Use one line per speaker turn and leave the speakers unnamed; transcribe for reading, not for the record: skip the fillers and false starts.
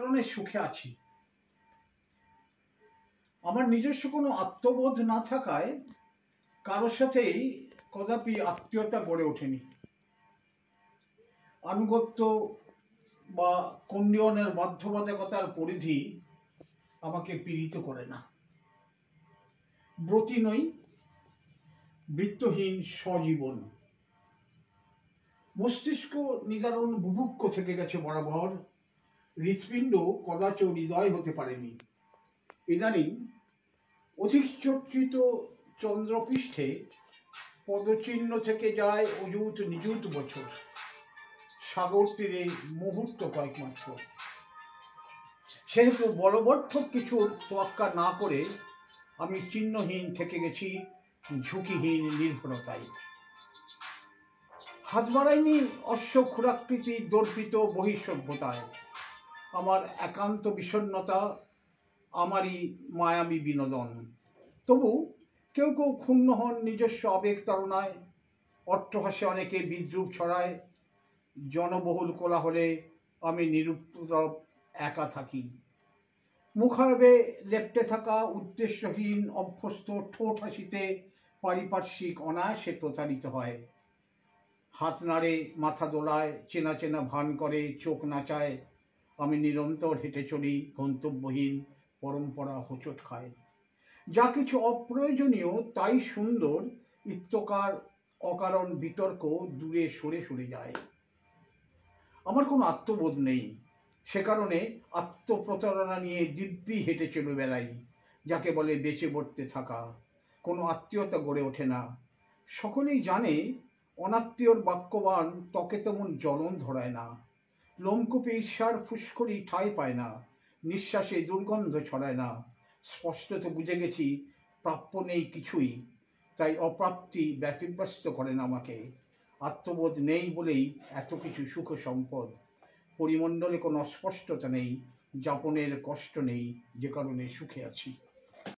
কারণে সুখে আছি। আমার নিজস্ব কোনো আত্মবোধ না থাকায় কারোর সাথেই কদাপি আত্মীয়তা গড়ে ওঠেনি। আনুগত্য বা কন্ডিয়নের বাধ্যবাধকতার পরিধি আমাকে পীড়িত করে না। ব্রতী নই, বৃত্তহীন স্বজীবন। মস্তিষ্ক নিদারুণ বুভুক্ষ থেকে গেছে বরাবর, হৃৎপিণ্ড কদাচ হৃদয় হতে পারেনি। ইদানিং অধিক চর্চিত চন্দ্রপৃষ্ঠে পদচিহ্ন থেকে যায় অযুত নিযুত বছর, সাগর তীরে মুহূর্ত কয়েক মাত্র। সেহেতু বলবর্ধক কিছুর তোয়াক্কা না করে আমি চিহ্নহীন থেকে গেছি ঝুঁকিহীন নির্ভরতায়। হাত বাড়াইনি অশ্ব ক্ষুরাকৃতি দর্পিত বহিঃসভ্যতায়। আমার একান্ত বিষণ্ণতা আমারই মায়াবী বিনোদন। তবু কেউ কেউ ক্ষুণ্ণ হন নিজস্ব আবেগ তাড়নায়, অট্টহাসে অনেকে বিদ্রূপ ছড়ায়। জনবহুল কোলাহলে আমি নিরুপদ্রব একা থাকি। মুখাবে লেপ্টে থাকা উদ্দেশ্যহীন অভ্যস্ত ঠোঁট হাসিতে পারিপার্শ্বিক অনায়াসে প্রতারিত হয়। হাত নাড়ে, মাথা দোলায়, চেনা চেনা ভান করে, চোখ নাচায়। আমি নিরন্তর হেঁটে চলি, গন্তব্যহীন পরম্পরা হোঁচট খায়। যা কিছু অপ্রয়োজনীয় তাই সুন্দর, ইত্যকার অকারণ বিতর্ক দূরে সরে সরে যায়। আমার কোনো আত্মবোধ নেই, সে কারণে আত্মপ্রতারণা নিয়ে দিব্যি হেঁটে চলে বেড়াই, যাকে বলে বেঁচে বর্তে থাকা। কোনো আত্মীয়তা গড়ে ওঠে না। সকলেই জানে অনাত্মীয়র বাক্যবান ত্বকে তেমন জ্বলন ধরায় না। লোমকূপে ঈর্ষার ফুসকুড়ি ঠাঁই পায় না, নিঃশ্বাসে দুর্গন্ধ ছড়ায় না। স্পষ্টত বুঝে গেছি প্রাপ্য নেই কিছুই, তাই অপ্রাপ্তি ব্যতিব্যস্ত করেন আমাকে। আত্মবোধ নেই বলেই এত কিছু সুখ সম্পদ। পরিমণ্ডলে কোনো অস্পষ্টতা নেই, যাপনের কষ্ট নেই, যে কারণে সুখে আছি।